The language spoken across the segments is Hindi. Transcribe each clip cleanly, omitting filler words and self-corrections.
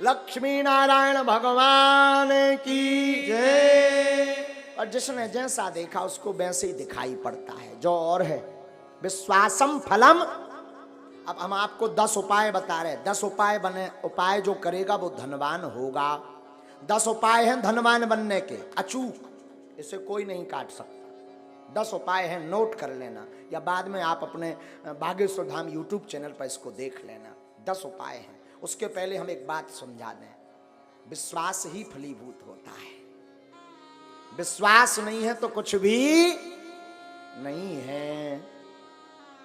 लक्ष्मी नारायण भगवान की जय। और जिसने जैसा देखा उसको वैसे ही दिखाई पड़ता है, जो और है विश्वासम फलम। अब हम आपको 10 उपाय बता रहे हैं, 10 उपाय बने, उपाय जो करेगा वो धनवान होगा। 10 उपाय हैं धनवान बनने के, अचूक, इसे कोई नहीं काट सकता। 10 उपाय हैं, नोट कर लेना, या बाद में आप अपने बागेश्वर धाम यूट्यूब चैनल पर इसको देख लेना। 10 उपाय हैं। उसके पहले हम एक बात समझा दें, विश्वास ही फलीभूत होता है। विश्वास नहीं है तो कुछ भी नहीं है।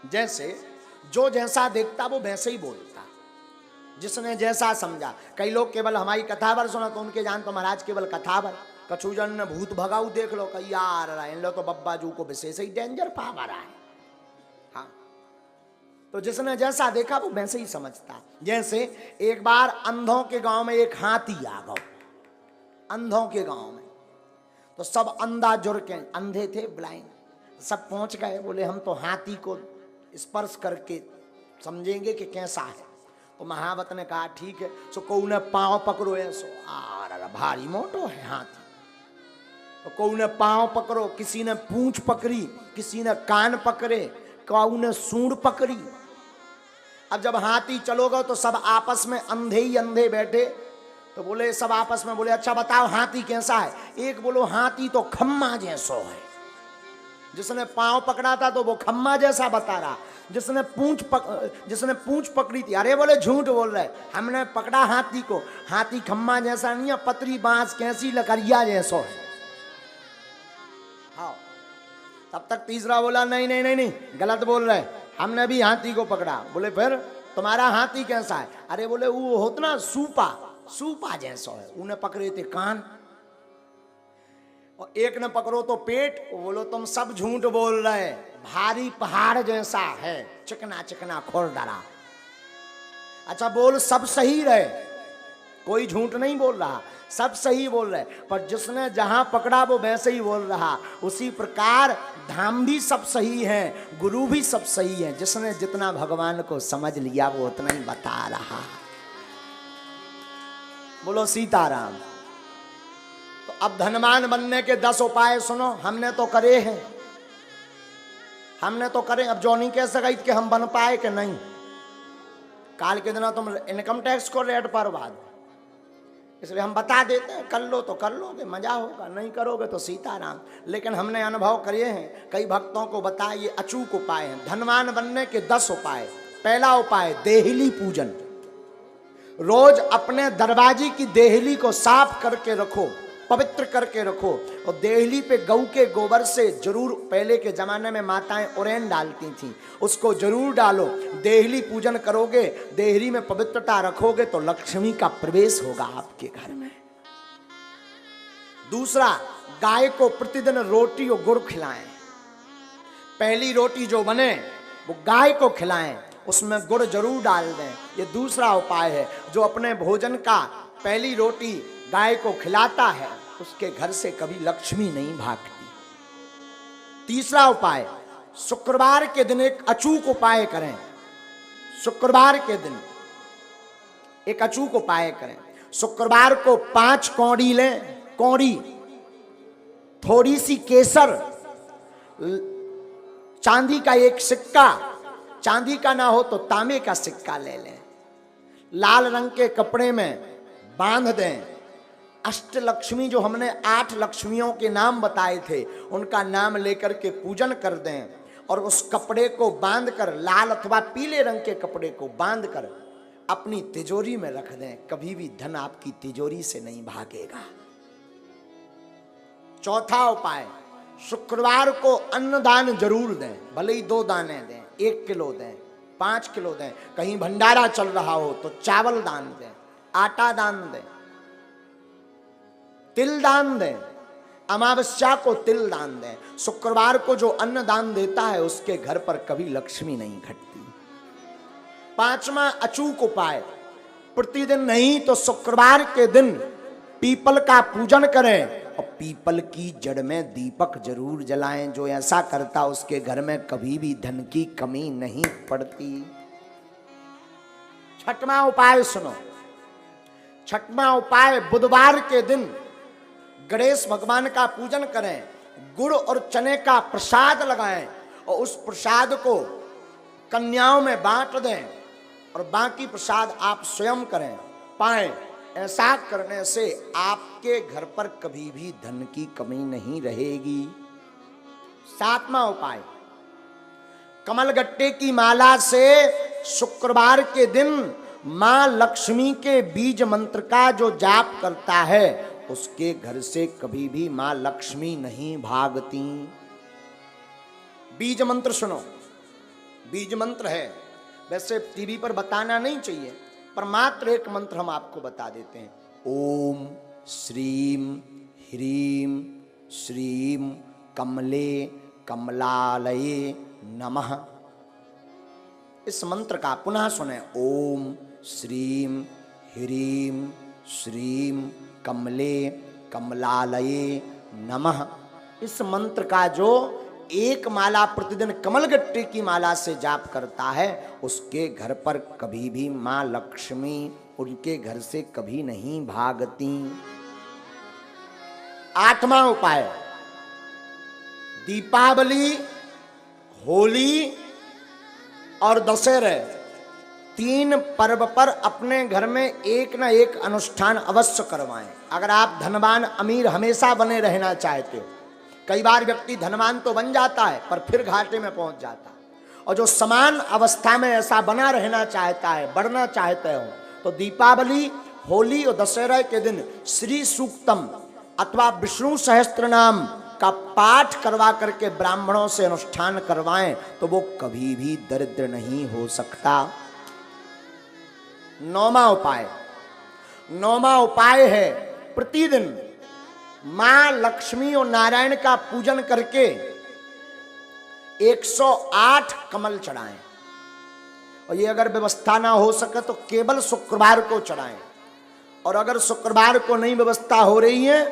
जैसे जो जैसा देखता वो वैसे ही बोलता, जिसने जैसा समझा। कई लोग केवल हमारी कथावर सुना तो उनके जान तो महाराज केवल कथावर, कछुजन ने भूत भगाऊ देख लो, कही यार इन लो तो बब्बा जू को विशेष ही डेंजर पावर है। हाँ, तो जिसने जैसा देखा वो वैसे ही समझता। जैसे एक बार अंधों के गांव में एक हाथी आ गया, अंधों के गांव में, तो सब अंधा जुड़ के, अंधे थे ब्लाइंड, सब पहुंच गए, बोले हम तो हाथी को स्पर्श करके समझेंगे कि कैसा है। तो महावत ने कहा ठीक है, सो को ने पांव पकड़ो, ऐसो आ भारी मोटो है हाथी, तो को ने पांव पकड़ो, किसी ने पूंछ पकड़ी, किसी ने कान पकड़े, कौ ने सूंड पकड़ी। अब जब हाथी चलोगा तो सब आपस में अंधे ही अंधे बैठे, तो बोले सब आपस में बोले अच्छा बताओ हाथी कैसा है। एक बोलो हाथी तो खम्मा जैसो है, जिसने पांव पकड़ा था तो वो खम्मा जैसा बता रहा, जिसने पूंछ पकड़ी थी, अरे बोले झूठ बोल रहे, हमने पकड़ा हाथी को, हाथी खम्मा जैसा नहीं है, पतरी बांस कैसी लकड़िया जैसो है। हाँ, तब तक तीसरा बोला नहीं नहीं नहीं नहीं गलत बोल रहे, हमने भी हाथी को पकड़ा। बोले फिर तुम्हारा हाथी कैसा है? अरे बोले वो होता ना सूपा जैसा है। उन्हें पकड़े थे कान, और एक ने पकड़ो तो पेट। बोलो तुम सब झूठ बोल रहे, भारी पहाड़ जैसा है, चिकना चिकना खुरदरा। अच्छा बोल सब सही रहे, कोई झूठ नहीं बोल रहा, सब सही बोल रहे, पर जिसने जहां पकड़ा वो वैसे ही बोल रहा। उसी प्रकार धाम भी सब सही है, गुरु भी सब सही है, जिसने जितना भगवान को समझ लिया वो उतना ही बता रहा। बोलो सीताराम। तो अब धनवान बनने के 10 उपाय सुनो, हमने तो करे हैं, हमने तो करे। अब जो नहीं कह सका कि हम बन पाए कि नहीं। काल के दिन तुम इनकम टैक्स को रेट पर बाद, इसलिए हम बता देते हैं, कर लो तो कर लोगे, मजा होगा, नहीं करोगे तो सीताराम। लेकिन हमने अनुभव करे हैं, कई भक्तों को बताए, ये अचूक उपाय हैं धनवान बनने के 10 उपाय। पहला उपाय देहली पूजन। रोज अपने दरवाजे की देहली को साफ करके रखो, पवित्र करके रखो, और देहली पे गऊ के गोबर से जरूर, पहले के जमाने में माताएं उरेन डालती थीं, उसको जरूर डालो। देहली पूजन करोगे, देहली में पवित्रता रखोगे तो लक्ष्मी का प्रवेश होगा आपके घर में। दूसरा, गाय को प्रतिदिन रोटी और गुड़ खिलाएं। पहली रोटी जो बने वो गाय को खिलाएं, उसमें गुड़ जरूर डाल दें। ये दूसरा उपाय है। जो अपने भोजन का पहली रोटी गाय को खिलाता है उसके घर से कभी लक्ष्मी नहीं भागती। तीसरा उपाय, शुक्रवार के दिन एक अचूक उपाय करें। शुक्रवार के दिन एक अचूक उपाय करें। शुक्रवार को 5 कौड़ी लें, कौड़ी, थोड़ी सी केसर, चांदी का एक सिक्का, चांदी का ना हो तो तांबे का सिक्का ले लें, लाल रंग के कपड़े में बांध दें। अष्टलक्ष्मी, जो हमने 8 लक्ष्मियों के नाम बताए थे, उनका नाम लेकर के पूजन कर दें, और उस कपड़े को बांधकर, लाल अथवा पीले रंग के कपड़े को बांधकर अपनी तिजोरी में रख दें। कभी भी धन आपकी तिजोरी से नहीं भागेगा। चौथा उपाय, शुक्रवार को अन्नदान जरूर दें, भले ही 2 दाने दें, 1 किलो दें, 5 किलो दें। कहीं भंडारा चल रहा हो तो चावल दान दें, आटा दान दें, तिल दान दें, अमावस्या को तिल दान दें। शुक्रवार को जो अन्न दान देता है उसके घर पर कभी लक्ष्मी नहीं घटती। 5वां अचूक उपाय, प्रतिदिन नहीं तो शुक्रवार के दिन पीपल का पूजन करें, और पीपल की जड़ में दीपक जरूर जलाएं। जो ऐसा करता उसके घर में कभी भी धन की कमी नहीं पड़ती। 6वां उपाय सुनो, छठवां उपाय, बुधवार के दिन गणेश भगवान का पूजन करें, गुड़ और चने का प्रसाद लगाएं और उस प्रसाद को कन्याओं में बांट दें और बाकी प्रसाद आप स्वयं करें पाएं। ऐसा करने से आपके घर पर कभी भी धन की कमी नहीं रहेगी। सातवां उपाय, कमलगट्टे की माला से शुक्रवार के दिन मां लक्ष्मी के बीज मंत्र का जो जाप करता है उसके घर से कभी भी मां लक्ष्मी नहीं भागती। बीज मंत्र सुनो, बीज मंत्र है, वैसे टीवी पर बताना नहीं चाहिए पर मात्र एक मंत्र हम आपको बता देते हैं। ओम श्रीम ह्रीम श्रीम कमले कमलालये नमः। इस मंत्र का पुनः सुने, ओम श्रीम ह्रीम श्रीम कमले कमलालये नमः। इस मंत्र का जो एक माला प्रतिदिन कमलगट्टे की माला से जाप करता है उसके घर पर कभी भी मां लक्ष्मी उनके घर से कभी नहीं भागती। आठवां उपाय, दीपावली, होली और दशहरे तीन पर्व पर अपने घर में एक ना एक अनुष्ठान अवश्य करवाएं। अगर आप धनवान अमीर हमेशा बने रहना चाहते हो, कई बार व्यक्ति धनवान तो बन जाता है पर फिर घाटे में पहुंच जाता है, और जो समान अवस्था में ऐसा बना रहना चाहता है, बढ़ना चाहते हो, तो दीपावली, होली और दशहरा के दिन श्री सूक्तम अथवा विष्णु सहस्त्र नाम का पाठ करवा करके ब्राह्मणों से अनुष्ठान करवाएं तो वो कभी भी दरिद्र नहीं हो सकता। नौवां उपाय है प्रतिदिन मां लक्ष्मी और नारायण का पूजन करके 108 कमल चढ़ाएं, और ये अगर व्यवस्था ना हो सके तो केवल शुक्रवार को चढ़ाएं, और अगर शुक्रवार को नहीं व्यवस्था हो रही है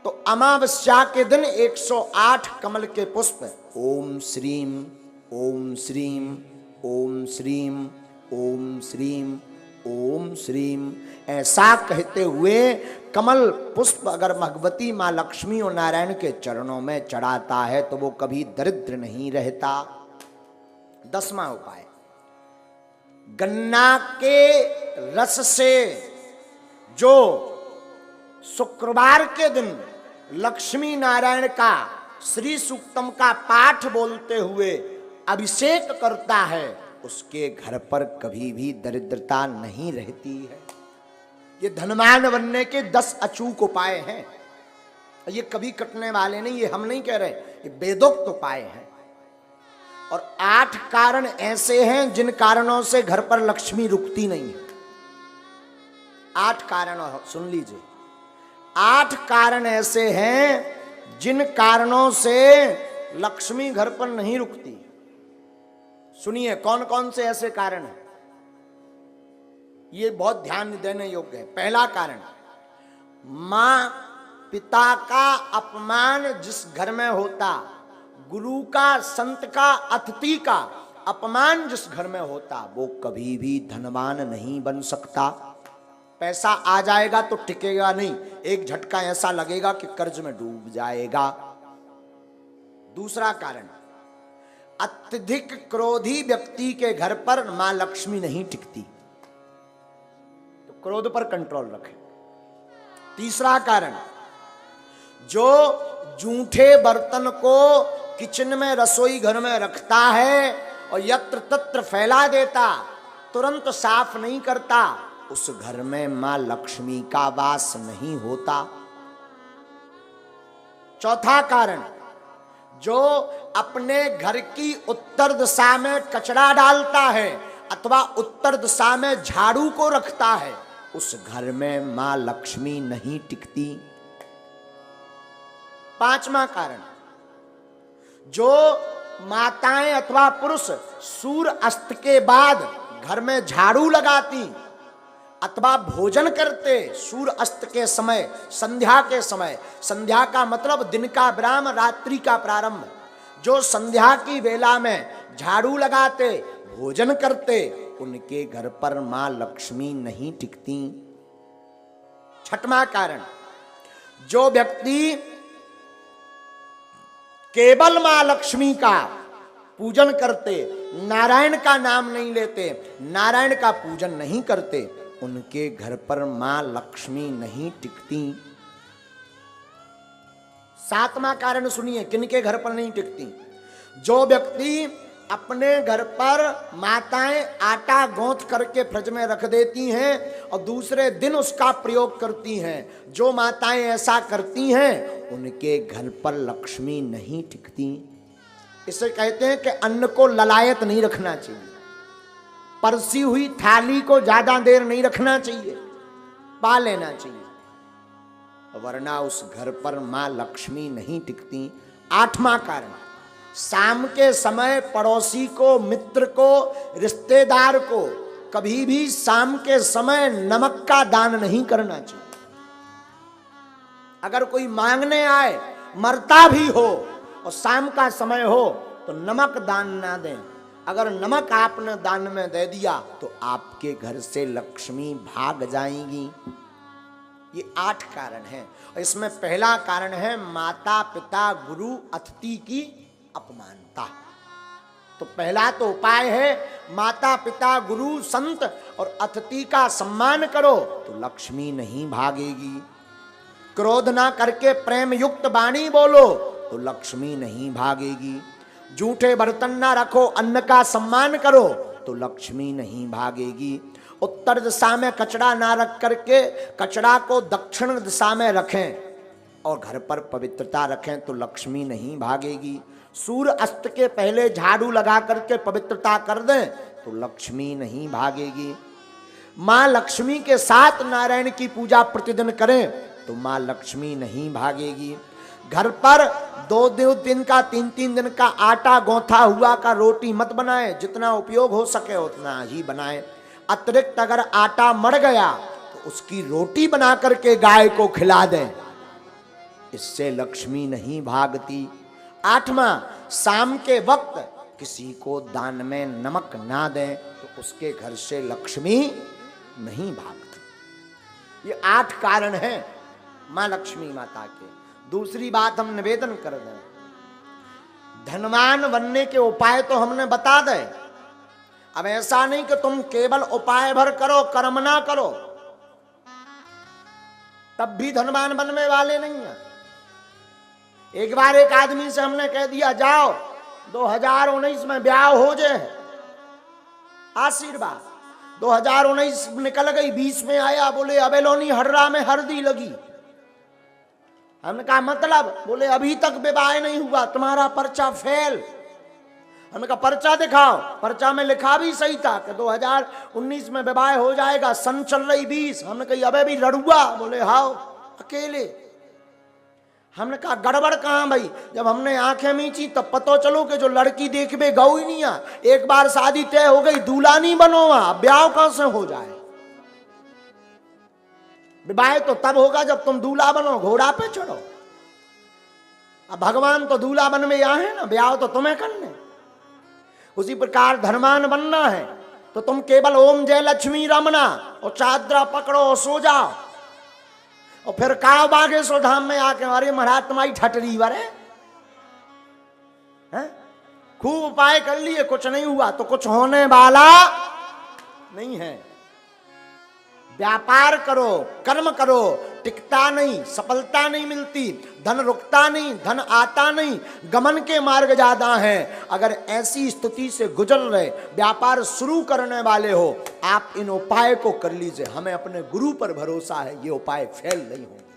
तो अमावस्या के दिन 108 कमल के पुष्प ओम श्रीम ओम श्रीम ओम श्रीम ओम श्रीम ओम श्रीम ऐसा कहते हुए कमल पुष्प अगर भगवती मां लक्ष्मी और नारायण के चरणों में चढ़ाता है तो वो कभी दरिद्र नहीं रहता। 10वां उपाय, गन्ना के रस से जो शुक्रवार के दिन लक्ष्मी नारायण का श्री सूक्तम का पाठ बोलते हुए अभिषेक करता है उसके घर पर कभी भी दरिद्रता नहीं रहती है। ये धनवान बनने के 10 अचूक उपाय हैं, ये कभी कटने वाले नहीं, ये हम नहीं कह रहे, ये वेदोक्त उपाय हैं। और 8 कारण ऐसे हैं जिन कारणों से घर पर लक्ष्मी रुकती नहीं है। 8 कारण सुन लीजिए, 8 कारण ऐसे हैं जिन कारणों से लक्ष्मी घर पर नहीं रुकती। सुनिए कौन कौन से ऐसे कारण हैं, ये बहुत ध्यान देने योग्य है। पहला कारण, मां पिता का अपमान जिस घर में होता, गुरु का, संत का, अतिथि का अपमान जिस घर में होता, वो कभी भी धनवान नहीं बन सकता। पैसा आ जाएगा तो टिकेगा नहीं, एक झटका ऐसा लगेगा कि कर्ज में डूब जाएगा। दूसरा कारण, अत्यधिक क्रोधी व्यक्ति के घर पर मां लक्ष्मी नहीं टिकती, तो क्रोध पर कंट्रोल रखें। तीसरा कारण, जो जूठे बर्तन को किचन में, रसोई घर में रखता है और यत्र तत्र फैला देता, तुरंत साफ नहीं करता, उस घर में मां लक्ष्मी का वास नहीं होता। चौथा कारण, जो अपने घर की उत्तर दिशा में कचरा डालता है अथवा उत्तर दिशा में झाड़ू को रखता है, उस घर में मां लक्ष्मी नहीं टिकती। पांचवा कारण, जो माताएं अथवा पुरुष सूर्य अस्त के बाद घर में झाड़ू लगाती अथवा भोजन करते सूर्य अस्त के समय, संध्या के समय, संध्या का मतलब दिन का विराम, रात्रि का प्रारंभ, जो संध्या की वेला में झाड़ू लगाते, भोजन करते, उनके घर पर मां लक्ष्मी नहीं टिकती। छठवां कारण, जो व्यक्ति केवल मां लक्ष्मी का पूजन करते, नारायण का नाम नहीं लेते, नारायण का पूजन नहीं करते, उनके घर पर मां लक्ष्मी नहीं टिकती। सातवां कारण सुनिए, किनके घर पर नहीं टिकती? जो व्यक्ति अपने घर पर माताएं आटा गूंथ करके फ्रिज में रख देती हैं और दूसरे दिन उसका प्रयोग करती हैं, जो माताएं ऐसा करती हैं उनके घर पर लक्ष्मी नहीं टिकती। इसे कहते हैं कि अन्न को ललायत नहीं रखना चाहिए, परसी हुई थाली को ज्यादा देर नहीं रखना चाहिए, पा लेना चाहिए, वरना उस घर पर मां लक्ष्मी नहीं टिकती। आठवां कारण, शाम के समय पड़ोसी को, मित्र को, रिश्तेदार को कभी भी शाम के समय नमक का दान नहीं करना चाहिए। अगर कोई मांगने आए, मरता भी हो और शाम का समय हो तो नमक दान ना दें। अगर नमक आपने दान में दे दिया तो आपके घर से लक्ष्मी भाग जाएंगी। ये 8 कारण हैं और इसमें पहला कारण है माता पिता गुरु अतिथि की अपमानता। तो पहला तो उपाय है माता पिता गुरु संत और अतिथि का सम्मान करो तो लक्ष्मी नहीं भागेगी। क्रोध ना करके प्रेम युक्त वाणी बोलो तो लक्ष्मी नहीं भागेगी। झूठे बर्तन ना रखो, अन्न का सम्मान करो तो लक्ष्मी नहीं भागेगी। उत्तर दिशा में कचरा ना रख करके कचरा को दक्षिण दिशा में रखें और घर पर पवित्रता रखें तो लक्ष्मी नहीं भागेगी। सूर्य अस्त के पहले झाड़ू लगा करके पवित्रता कर दें तो लक्ष्मी नहीं भागेगी। मां लक्ष्मी के साथ नारायण की पूजा प्रतिदिन करें तो मां लक्ष्मी नहीं भागेगी। घर पर 2 दिन का 3 दिन का आटा गौथा हुआ का रोटी मत बनाएं, जितना उपयोग हो सके उतना ही बनाएं। अतिरिक्त अगर आटा मर गया तो उसकी रोटी बना करके गाय को खिला दें, इससे लक्ष्मी नहीं भागती। 8वां, शाम के वक्त किसी को दान में नमक ना दें तो उसके घर से लक्ष्मी नहीं भागती। ये 8 कारण हैं मां लक्ष्मी माता के। दूसरी बात हम निवेदन कर दें, धनवान बनने के उपाय तो हमने बता दे। अब ऐसा नहीं कि तुम केवल उपाय भर करो, कर्म ना करो, तब भी धनवान बनने वाले नहीं है। एक बार एक आदमी से हमने कह दिया जाओ 2019 में ब्याह हो जाए, आशीर्वाद। 2019 निकल गई, 20 में आया, बोले अबेलोनी हर्रा में हरदी लगी। हमने कहा मतलब? बोले अभी तक विवाह नहीं हुआ, तुम्हारा पर्चा फेल। हमने कहा पर्चा दिखाओ। पर्चा में लिखा भी सही था कि 2019 में विवाह हो जाएगा, सन चल रही 20। हमने कहा अबे भी लड़ुआ। बोले हाओ अकेले। हमने कहा गड़बड़ कहाँ भाई? जब हमने आंखें मीची तब पता चलो कि जो लड़की देखबे गौ ही नहीं आ। एक बार शादी तय हो गई, दूल्हा नहीं बनो, वहां ब्याह कहां से हो जाए? विवाह तो तब होगा जब तुम दूल्हा बनो, घोड़ा पे चढ़ो। अब भगवान तो दूल्हा बन में यहाँ है ना, ब्याह तो तुम्हें करने। उसी प्रकार धनवान बनना है तो तुम केवल ओम जय लक्ष्मी रमना और चादरा पकड़ो और सो जाओ और फिर काव बागेश्वर धाम में आके अरे महाराज तुम्हारी ठटरी वरे हैं? खूब उपाय कर लिए, कुछ नहीं हुआ तो कुछ होने वाला नहीं है। व्यापार करो, कर्म करो, टिकता नहीं, सफलता नहीं मिलती, धन रुकता नहीं, धन आता नहीं, गमन के मार्ग ज्यादा हैं। अगर ऐसी स्थिति से गुजर रहे, व्यापार शुरू करने वाले हो, आप इन उपाय को कर लीजिए। हमें अपने गुरु पर भरोसा है, ये उपाय फेल नहीं होंगे।